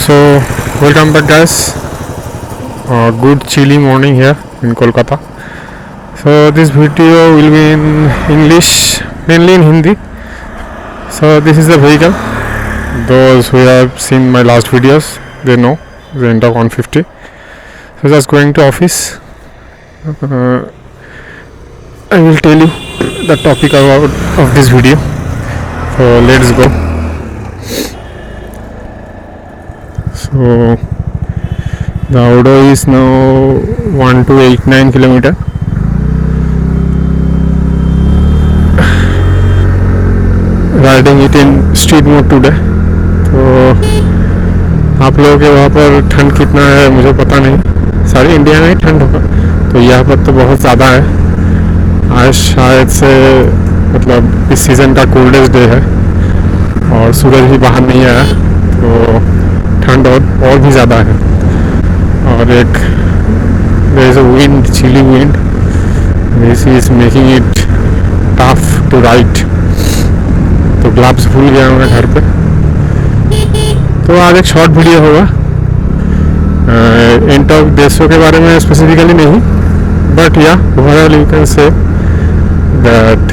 So, welcome back, guys. Good chilly morning here in Kolkata. So, this video will be in English, mainly in Hindi. So, this is the vehicle. Those who have seen my last videos, they know the Enter 150. So, just going to office. I will tell you the topic of this video. So, let's go. So the Odo is now 1289 kilometer. Riding it in street mode today. तो आप लोगों के वहाँ पर ठंड कितना है मुझे पता नहीं. सारी इंडिया में ही ठंड होगा, तो यहाँ पर तो बहुत ज़्यादा है. आज शायद से मतलब इस सीज़न का कोल्डेस्ट डे है और सूरज भी बाहर नहीं आया, तो ठंड और भी ज़्यादा है. और एक there is a wind, chilly wind. This is making it tough to ride. तो ग्लव्स भूल गया मैं घर पे. तो आज एक शॉर्ट वीडियो होगा. एंटॉक देशों के बारे में स्पेसिफिकली नहीं, but yeah overall you can say that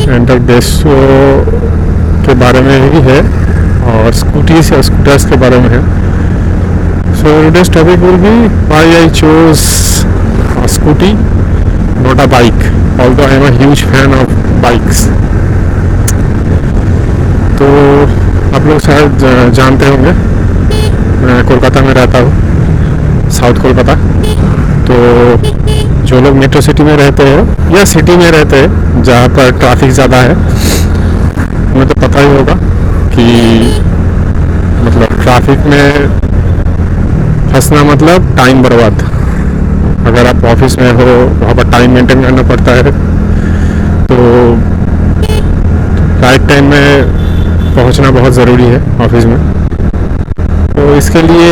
एंटॉक देशों के बारे में ही है और स्कूटीज या स्कूटर्स के बारे में है. So today's topic will be why I chose a scooty, not a bike, although I am a huge fan of bikes. तो आप लोग शायद जानते होंगे मैं कोलकाता में रहता हूँ, साउथ कोलकाता. तो जो लोग मेट्रो सिटी में रहते हैं या सिटी में रहते हैं जहाँ पर ट्रैफिक ज़्यादा है, उन्हें तो पता ही होगा कि मतलब ट्रैफिक में फंसना मतलब टाइम बर्बाद. अगर आप ऑफिस में हो वहाँ पर टाइम मेंटेन करना पड़ता है, तो राइट टाइम में पहुँचना बहुत ज़रूरी है ऑफिस में. तो इसके लिए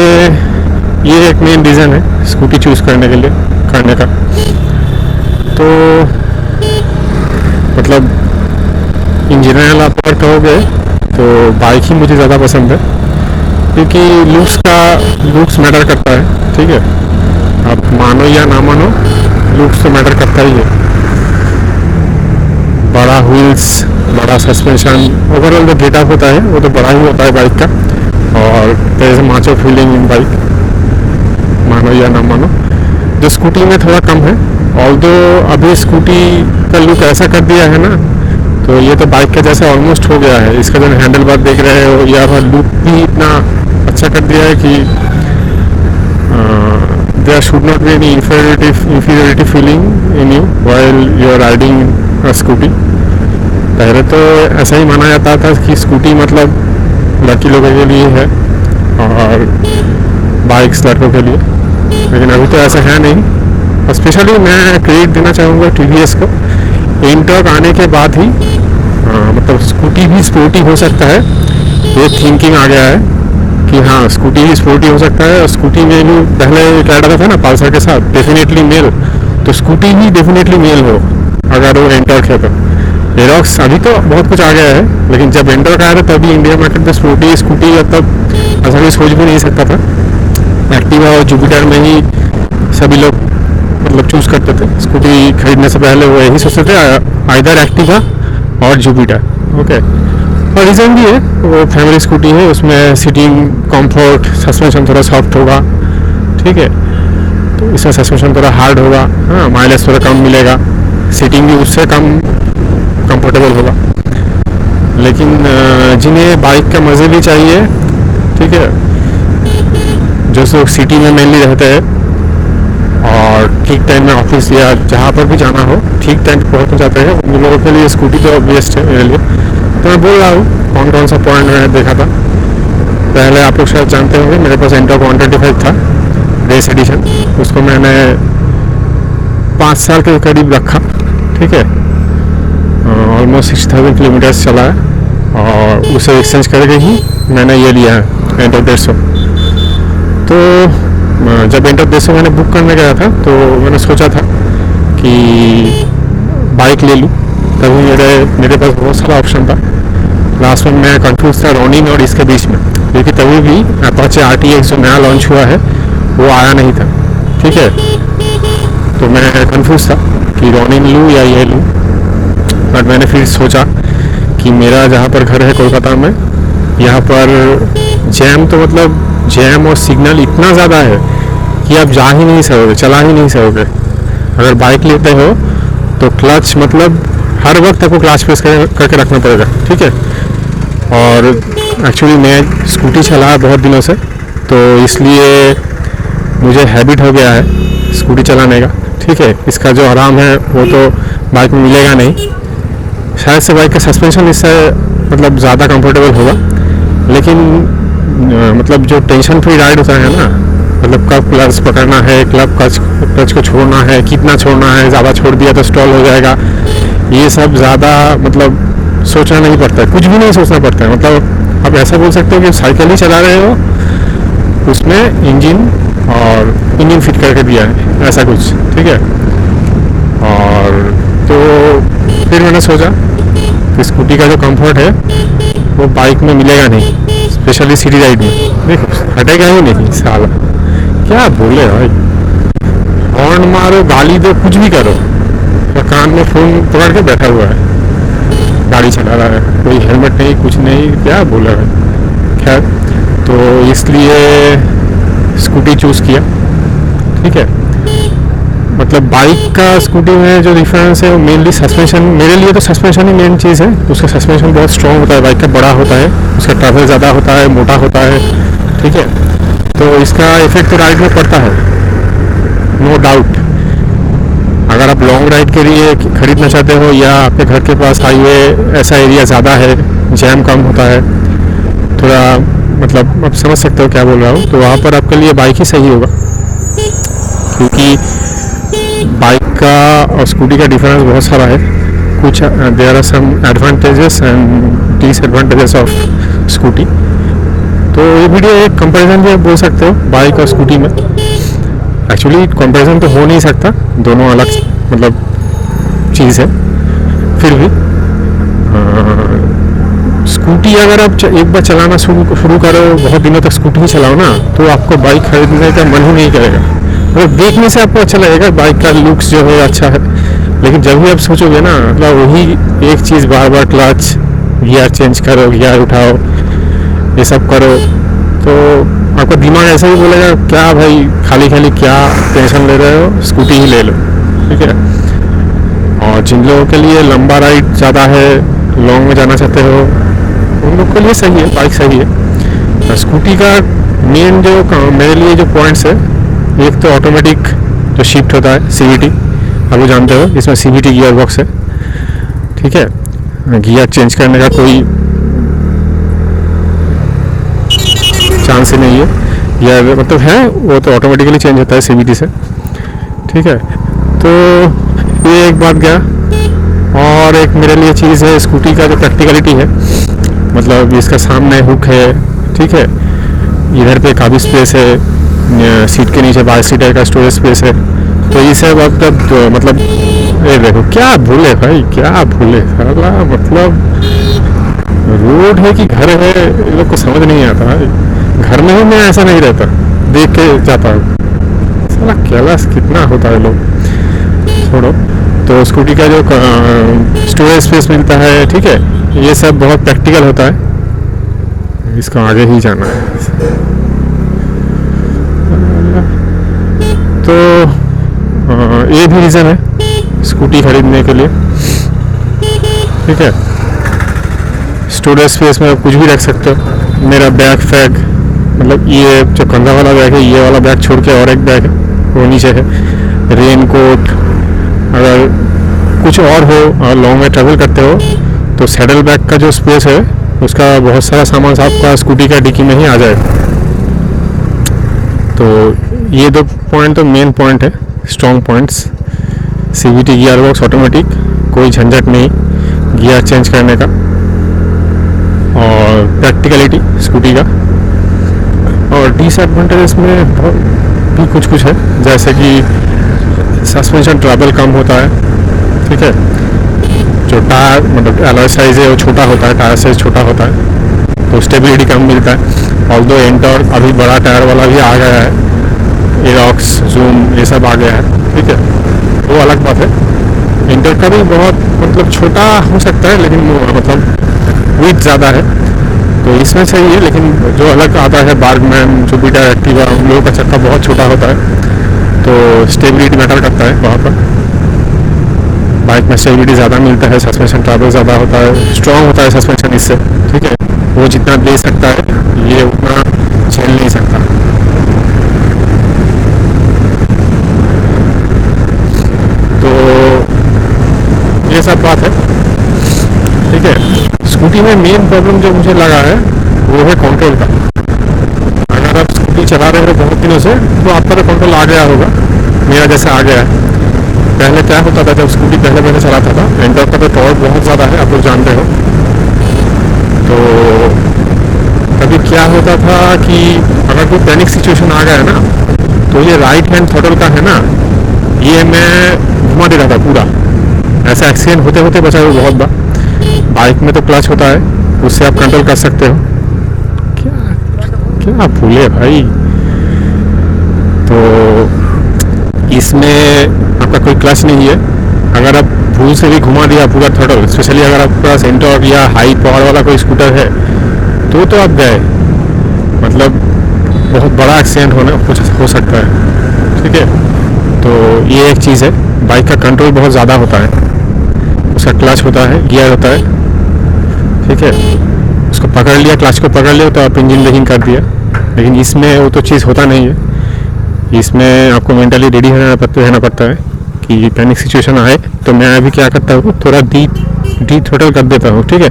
ये एक मेन रीज़न है स्कूटी चूज़ करने का. तो मतलब इन जनरल आप अगर कहोगे तो बाइक ही मुझे ज़्यादा पसंद है, क्योंकि लुक्स मैटर करता है. ठीक है, आप मानो या ना मानो, लुक्स तो मैटर करता ही है. बड़ा व्हील्स, बड़ा सस्पेंशन, ओवरऑल जो गेटअप होता है वो तो बड़ा ही होता है बाइक का. और there is macho feeling in bike, मानो या ना मानो, जो स्कूटी में थोड़ा कम है. ऑल्दो अभी स्कूटी का लुक ऐसा कर दिया है ना, तो ये तो बाइक के जैसे ऑलमोस्ट हो गया है. इसका जो हैंडल बार देख रहे हो या लुक भी इतना अच्छा कर दिया है कि there should not be any inferiority feeling in you while you are riding a Scooty. पहले तो ऐसा ही माना जाता था कि स्कूटी मतलब लड़की लोगों के लिए है और बाइक्स लड़कों के लिए, लेकिन अभी तो ऐसा है नहीं. स्पेशली मैं क्रेडिट देना चाहूँगा TVS को. एंटॉक आने के बाद ही मतलब स्कूटी भी स्पोर्टी हो सकता है, ये थिंकिंग आ गया है कि हाँ स्कूटी भी स्पोर्टी हो सकता है. और स्कूटी में भी पहले कह रहा था ना पल्सर के साथ डेफिनेटली मेल, तो स्कूटी भी डेफिनेटली मेल हो अगर वो एंटॉक है. तो एरोक्स अभी तो बहुत कुछ आ गया है, लेकिन जब एंटॉक आया था तभी इंडिया मार्केट में स्पोर्टी स्कूटी तब ऐसा कोई सोच भी नहीं सकता था. एक्टिवा और जुपिटर में ही सभी लोग मतलब चूज़ करते थे. स्कूटी खरीदने से पहले वो यही सोचते थे आइदर एक्टिवा और जुपिटर. ओके, और रीज़न भी है, वो फैमिली स्कूटी है, उसमें सीटिंग कंफर्ट, सस्पेंशन थोड़ा सॉफ्ट होगा. ठीक है, तो इसमें सस्पेंशन थोड़ा हार्ड होगा. हाँ, माइलेज थोड़ा कम मिलेगा, सीटिंग भी उससे कम कंफर्टेबल होगा. लेकिन जिन्हें बाइक का मज़े भी चाहिए, ठीक है, जो लोग सिटी में मेनली रहते हैं और ठीक टाइम में ऑफिस या जहाँ पर भी जाना हो ठीक टाइम पर पहुँच जाते हैं, उन लोगों के लिए स्कूटी तो बेस्ट है मेरे लिए. तो मैं बोल रहा हूँ कौन कौन सा पॉइंट मैंने देखा था. पहले आप लोग शायद जानते होंगे मेरे पास एंटॉक 125 था रेस एडिशन. उसको मैंने 5 साल के करीब रखा. ठीक है, ऑलमोस्ट 60,000 किलोमीटर्स चला है और उसे एक्सचेंज करके ही मैंने ये लिया है एंटॉक 150. तो जब एंटॉक 150 मैंने बुक करने गया था तो मैंने सोचा था कि बाइक ले लूँ. तभी मेरे पास बहुत सारा ऑप्शन था. लास्ट में मैं कंफ्यूज था रोनिन और इसके बीच में, क्योंकि तभी भी अपाचे RTX जो नया लॉन्च हुआ है वो आया नहीं था, ठीक है। तो मैं कंफ्यूज था कि रोनिन लूँ या ये लूँ, बट मैंने फिर सोचा कि मेरा जहाँ पर घर है कोलकाता में, यहाँ पर जैम तो मतलब जैम और सिग्नल इतना ज़्यादा है कि आप जा ही नहीं सकोगे, चला ही नहीं सकोगे। अगर बाइक लेते हो तो क्लच मतलब हर वक्त आपको क्लच प्रेस करके रखना पड़ेगा, ठीक है। और एक्चुअली मैं स्कूटी चला बहुत दिनों से, तो इसलिए मुझे हैबिट हो गया है स्कूटी चलाने का, ठीक है। इसका जो आराम है वो तो बाइक में मिलेगा नहीं। शायद से बाइक का सस्पेंशन इससे मतलब ज़्यादा कंफर्टेबल होगा, लेकिन मतलब जो टेंशन फ्री राइड होता है ना, मतलब कब क्लच पकड़ना है, कब क्लच को छोड़ना है, कितना छोड़ना है, ज़्यादा छोड़ दिया तो स्टॉल हो जाएगा, ये सब ज़्यादा मतलब सोचना नहीं पड़ता है, कुछ भी नहीं सोचना पड़ता है। मतलब आप ऐसा बोल सकते हो कि साइकिल ही चला रहे हो, उसमें इंजन फिट करके दिया है, ऐसा कुछ, ठीक है। और तो फिर मैंने सोचा कि स्कूटी का जो कंफर्ट है वो बाइक में मिलेगा नहीं, स्पेशली सिटी राइड में। देखो हटेगा ही नहीं साला, क्या बोले भाई, हॉर्न मारो, गाली दो, कुछ भी करो, और कान में फ़ोन पकड़ के बैठा हुआ है, गाड़ी चला रहा है, कोई हेलमेट नहीं, कुछ नहीं, क्या बोला है। खैर, तो इसलिए स्कूटी चूज़ किया, ठीक है। मतलब बाइक का स्कूटी में जो डिफरेंस है वो मेनली सस्पेंशन, मेरे लिए तो सस्पेंशन ही मेन चीज़ है। उसका सस्पेंशन बहुत स्ट्रॉन्ग होता है, बाइक का बड़ा होता है, उसका ट्रैवल ज़्यादा होता है, मोटा होता है, ठीक है। तो इसका इफेक्ट तो राइड में पड़ता है, नो डाउट। अगर आप लॉन्ग राइड के लिए खरीदना चाहते हो या आपके घर के पास हाईवे ऐसा एरिया ज़्यादा है, जैम कम होता है, थोड़ा मतलब आप समझ सकते हो क्या बोल रहा हूँ, तो वहाँ पर आपके लिए बाइक ही सही होगा। क्योंकि बाइक का और स्कूटी का डिफरेंस बहुत सारा है, कुछ there are some advantages and disadvantages of Scooty. तो ये वीडियो एक कंपैरिजन भी बोल सकते हो बाइक और स्कूटी में। एक्चुअली कंपैरिजन तो हो नहीं सकता, दोनों अलग मतलब चीज़ है, फिर भी स्कूटी अगर आप एक बार चलाना शुरू करो, बहुत दिनों तक स्कूटी ही चलाओ ना, तो आपको बाइक खरीदने का मन ही नहीं करेगा। मतलब देखने से आपको अच्छा लगेगा, बाइक का लुक्स जो है अच्छा है, लेकिन जब भी आप सोचोगे ना, मतलब वही एक चीज़ बार बार क्लच, गियर चेंज करो, गियर उठाओ, ये सब करो, तो आपका दिमाग ऐसा ही बोलेगा, क्या भाई खाली खाली क्या टेंशन ले रहे हो, स्कूटी ही ले लो, ठीक है। और जिन लोगों के लिए लंबा राइड ज़्यादा है, लॉन्ग में जाना चाहते हो, उन लोग के लिए सही है, बाइक सही है। स्कूटी का मेन जो मेरे लिए जो पॉइंट्स है, एक तो ऑटोमेटिक जो शिफ्ट होता है CVT, आप लोग जानते हो, इसमें CVT गियर बॉक्स है, ठीक है। गियर चेंज करने का कोई चांस ही नहीं है, गियर मतलब है वो तो ऑटोमेटिकली चेंज होता है CVT से, ठीक है। तो ये एक बात गया। और एक मेरे लिए चीज़ है स्कूटी का जो प्रैक्टिकलिटी है, मतलब इसका सामने हुक है, ठीक है, इधर पे काफ़ी स्पेस है, सीट के नीचे 22 लीटर का स्टोरेज स्पेस है, तो ये सब अब तक मतलब ये देखो क्या भूले भाई, क्या भूले साला, मतलब रोड है कि घर है, ये लोग को समझ नहीं आता है। घर में ही मैं ऐसा नहीं रहता, देख के जाता हूँ, साला कैलाश कितना होता है लोग, छोड़ो। तो स्कूटी का जो स्टोरेज स्पेस मिलता है, ठीक है, ये सब बहुत प्रैक्टिकल होता है, इसको आगे ही जाना है। तो ये भी रीज़न है स्कूटी खरीदने के लिए, ठीक है। स्टोरेज स्पेस में आप कुछ भी रख सकते हो। मेरा बैग फैग, मतलब ये जो कंधा वाला बैग है, ये वाला बैग छोड़ के और एक बैग है वो नीचे है, रेन कोट, अगर कुछ और हो और लॉन्ग में ट्रैवल करते हो तो सैडल बैग का जो स्पेस है उसका बहुत सारा सामान आपका स्कूटी का डिक्की में ही आ जाए। तो ये दो पॉइंट तो मेन पॉइंट है, strong points. CVT gear box automatic, कोई झंझट नहीं गियर चेंज करने का, और प्रैक्टिकलिटी स्कूटी का। और डिसएडवांटेजेस में भी कुछ है, जैसे कि सस्पेंशन ट्रैवल कम होता है, ठीक है। जो टायर मतलब अलॉय साइज़ है वो छोटा होता है, टायर साइज़ छोटा होता है, तो स्टेबिलिटी कम मिलता है। ऑल्दो एंटॉर्क अभी बड़ा टायर वाला भी आ गया है, एरॉक्स, जूम, ये सब आ गया है, ठीक है, वो अलग बात है। एंटॉर्क का भी बहुत मतलब छोटा हो सकता है, लेकिन मतलब वेट ज़्यादा है, तो इसमें सही है। लेकिन जो अलग आता है बार्गमैन, जुपिटर, एक्टिवा, उन लोगों का चक्का बहुत छोटा होता है, तो स्टेबिलिटी मैटर करता है वहाँ पर। बाइक में स्टेबिलिटी ज़्यादा मिलता है, सस्पेंशन ट्रैवल ज़्यादा होता है, स्ट्रॉन्ग होता है सस्पेंशन इससे, ठीक है। वो जितना दे सकता है ये उतना झेल नहीं सकता। तो ये सब बात है, ठीक है। स्कूटी में मेन प्रॉब्लम जो मुझे लगा है वो है कंट्रोल का। अगर आप स्कूटी चला रहे हो बहुत दिनों से तो आपका तो कंट्रोल आ गया होगा, मेरा जैसा आ गया है। पहले क्या होता था जब स्कूटी पहले चलाता था, एंटॉर्क का तो टॉर्क बहुत ज़्यादा है, आप लोग जानते हो। तो कभी क्या होता था कि अगर कोई पैनिक सिचुएशन आ गया है ना, तो ये राइट हैंड थ्रॉटल का है ना, ये मैं घुमा देता था पूरा। ऐसा एक्सीडेंट होते होते बचा हुआ बहुत बार। बाइक में तो क्लच होता है, उससे आप कंट्रोल कर सकते हो। क्या भूले भाई। तो इसमें आपका कोई क्लच नहीं है। अगर आप भूल से भी घुमा दिया पूरा थ्रॉटल, स्पेशली अगर आपके पास एंटॉर्क या हाई पावर वाला कोई स्कूटर है, तो आप गए, मतलब बहुत बड़ा एक्सीडेंट हो सकता है, ठीक है। तो ये एक चीज़ है, बाइक का कंट्रोल बहुत ज़्यादा होता है, उसका क्लच होता है, गियर होता है, ठीक है। उसको पकड़ लिया, क्लच को पकड़ लिया तो आप इंजन ब्रेकिंग कर दिया। लेकिन इसमें वो तो चीज़ होता नहीं है। इसमें आपको मेंटली रेडी रहना पड़ता है कि पैनिक सिचुएशन आए। तो मैं अभी क्या करता हूँ, थोड़ा डी थ्रॉटल कर देता हूँ, ठीक है।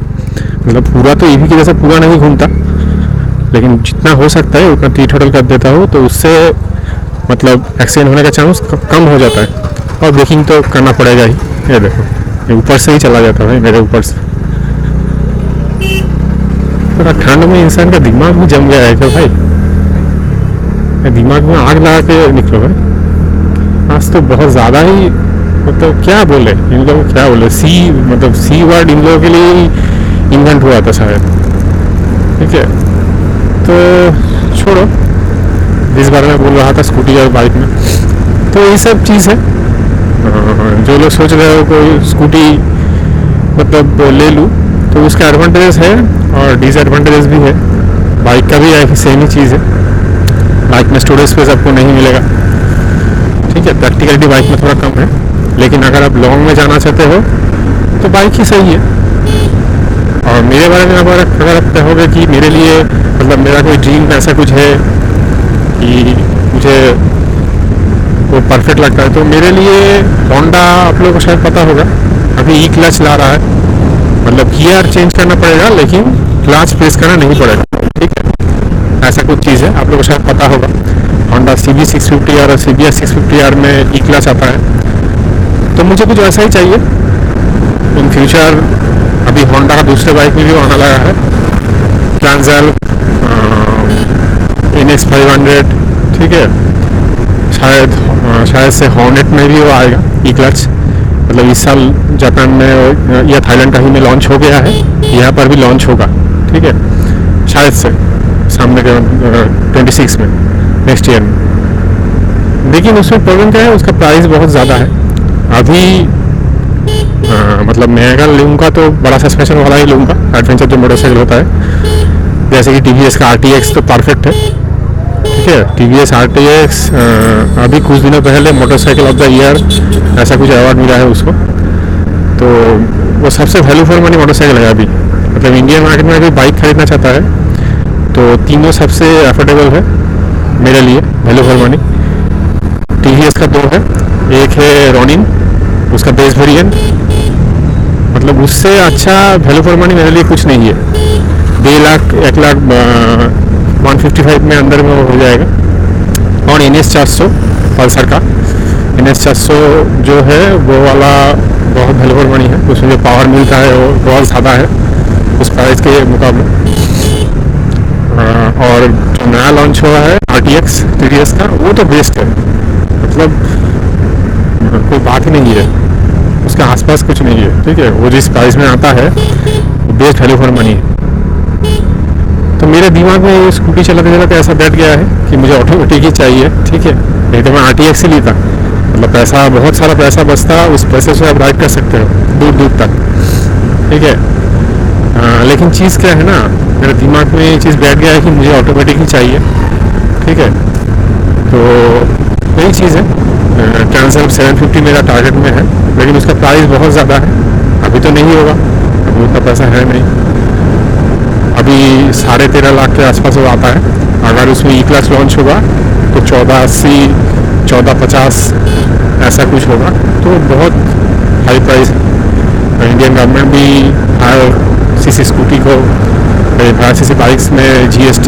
मतलब पूरा तो ईवी की जैसा पूरा नहीं घूमता, लेकिन जितना हो सकता है उतना डी थ्रॉटल कर देता हूँ, तो उससे मतलब एक्सीडेंट होने का चांस कम हो जाता है। और ब्रेकिंग तो करना पड़ेगा ही। ये देखो, ये ऊपर से ही चला जाता है मेरे ऊपर से। थोड़ा ठंड में इंसान का दिमाग भी जम गया है क्या भाई, दिमाग में आग लगा के निकलो भाई। आज तो बहुत ज़्यादा ही मतलब क्या बोले इन लोग, क्या बोले, मतलब सी वर्ड इन लोगों के लिए इन्वेंट हुआ था शायद, ठीक है। तो छोड़ो, इस बारे में बोल रहा था स्कूटी और बाइक में। तो ये सब चीज़ है। जो लोग सोच रहे हो कोई स्कूटी मतलब ले लूँ, तो उसके एडवांटेजेस है और डिसएडवांटेजेस भी है। बाइक का भी सेम ही चीज़ है। बाइक में स्टोरेज स्पेस आपको नहीं मिलेगा, ठीक है। प्रैक्टिकलिटी बाइक में थोड़ा कम है, लेकिन अगर आप लॉन्ग में जाना चाहते हो तो बाइक ही सही है। और मेरे बारे में अगर आप कहोगे कि मेरे लिए मतलब मेरा कोई ड्रीम ऐसा कुछ है कि मुझे वो परफेक्ट लगता है, तो मेरे लिए होंडा, आप लोगों को शायद पता होगा, अभी ई क्लच ला रहा है। मतलब गियर चेंज करना पड़ेगा लेकिन क्लच प्रेस करना नहीं पड़ेगा, ठीक है। ऐसा कुछ चीज़ है, आप लोगों को शायद पता होगा। होंडा CB650R और CBR 650R में ई क्लच आता है। तो मुझे कुछ ऐसा ही चाहिए इन फ्यूचर। अभी होंडा का दूसरे बाइक में भी आने लगा है, ट्रांजल, NX500, ठीक है। शायद से हॉर्नेट में भी वो आएगा ई क्लच। मतलब इस साल जापान में या थाईलैंड कहीं में लॉन्च हो गया है, यहाँ पर भी लॉन्च होगा, ठीक है, शायद से सामने के 26 में, नेक्स्ट ईयर में। लेकिन उसमें प्रॉब्लम क्या है, उसका प्राइस बहुत ज़्यादा है अभी। मतलब महंगा लूँगा तो बड़ा सस्पेंशन वाला ही लूँगा, एडवेंचर जो मोटरसाइकिल होता है, जैसे कि TVS का RTX तो परफेक्ट है, ठीक है। TVS RTX अभी कुछ दिनों पहले मोटरसाइकिल ऑफ द ईयर ऐसा कुछ अवार्ड मिला है उसको। तो वो सबसे वैल्यू फॉर मनी मोटरसाइकिल है अभी। मतलब इंडियन मार्केट में अगर बाइक खरीदना चाहता है तो तीनों सबसे अफोर्डेबल है मेरे लिए, वैल्यू फॉर मनी। TVS का दो है, एक है रॉनिन, उसका बेस वेरिएंट, मतलब उससे अच्छा वैल्यू फॉर मनी मेरे लिए कुछ नहीं है। 1 लाख 1 लाख 155 में अंदर में हो जाएगा। और NS 400 पल्सर का NS 400 जो है वो वाला बहुत वैल्यू फॉर मनी है, उसमें जो पावर मिलता है वो बहुत ज़्यादा है उस प्राइस के मुकाबले। और जो नया लॉन्च हुआ है RTX TVS का, वो तो बेस्ट है, मतलब कोई बात ही नहीं है। उसके आसपास कुछ नहीं है, ठीक है। वो जिस प्राइस में आता है बेस्ट वैल्यू फॉर मनी है। तो मेरे दिमाग में ये स्कूटी चलाते चलाते ऐसा बैठ गया है कि मुझे ऑटोमेटिक ही चाहिए, ठीक है। नहीं तो मैं RTX ही लेता, मतलब पैसा, बहुत सारा पैसा बचता, उस पैसे से आप राइड कर सकते हो दूर दूर तक, ठीक है। लेकिन चीज़ क्या है ना, मेरे दिमाग में ये चीज़ बैठ गया है कि मुझे ऑटोमेटिक ही चाहिए, ठीक है। तो यही चीज़ है। ट्रांसएम 750 मेरा टारगेट में है, लेकिन उसका प्राइस बहुत ज़्यादा है, अभी तो नहीं होगा, अभी उतना पैसा है नहीं। अभी 13.5 लाख के आसपास वो आता है। अगर उसमें E-क्लास लॉन्च होगा तो 1480, 1450 ऐसा कुछ होगा, तो बहुत हाई प्राइस है। इंडियन गवर्नमेंट भी हायर सीसी स्कूटी को, हायर सीसी बाइक्स में GST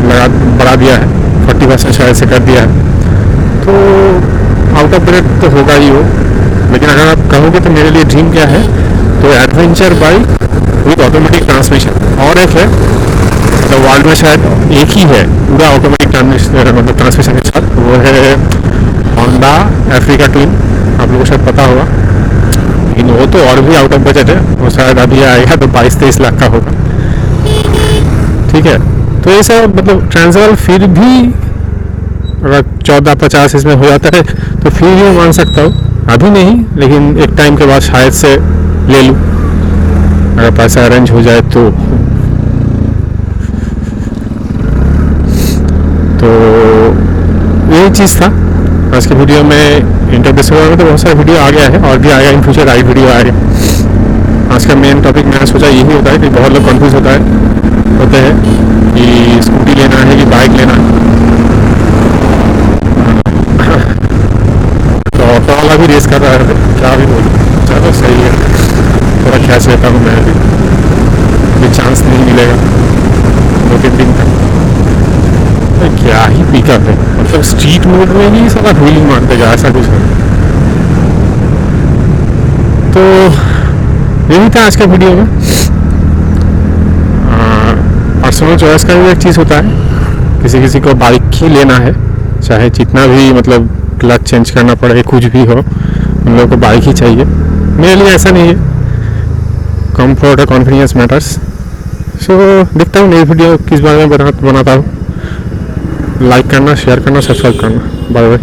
लगा बढ़ा दिया है, 40% शायद से कर दिया है। तो आउट ऑफ बजट तो होगा ही वो। लेकिन अगर आप कहोगे तो मेरे लिए ड्रीम क्या है, तो adventure bike with automatic transmission. और एक है, तो वर्ल्ड में शायद एक ही है पूरा ऑटोमेटिक मतलब ट्रांसमिशन के साथ, वो है होंडा अफ्रीका ट्विन। आप लोगों को शायद पता होगा, लेकिन वो तो और भी आउट ऑफ बजट है, वो शायद अभी आएगा तो 22-23 लाख का होगा, ठीक है। तो ये सब मतलब ट्रांसवर्ल फिर भी अगर 1450 इसमें हो जाता है तो फिर भी मैं मान सकता हूँ, अभी नहीं लेकिन एक टाइम के बाद शायद से ले लूँ, अगर पैसा अरेंज हो जाए तो। यही चीज़ था आज के वीडियो में। इंटरव्यू में तो बहुत सारा वीडियो आ गया है, और भी आएगा इन फ्यूचर, राइड वीडियो आएगा। आज का मेन टॉपिक मैंने सोचा यही होता है कि बहुत लोग कंफ्यूज होते हैं कि स्कूटी लेना है कि बाइक लेना है। तो ऑटो वाला भी रेस कर रहा है, क्या भी बोलूँ, चलो सही है, थोड़ा खींच लेता हूँ मैं भी चांस नहीं मिलेगा 2-3 दिन तक। क्या ही पिकअप है, मतलब स्ट्रीट मोड में ही सारा व्हीलिंग मारते गया, ऐसा कुछ है। तो यही था आज का वीडियो में। पर्सनल चॉइस का भी एक चीज़ होता है, किसी किसी को बाइक ही लेना है, चाहे जितना भी मतलब क्लच चेंज करना पड़े, कुछ भी हो, उन लोगों को बाइक ही चाहिए। मेरे लिए ऐसा नहीं है, कंफर्ट और कॉन्फिडेंस मैटर्स। सो देखता हूँ नई वीडियो किस बारे में बनाता हूँ। लाइक करना, शेयर करना, सब्सक्राइब करना। Bye bye.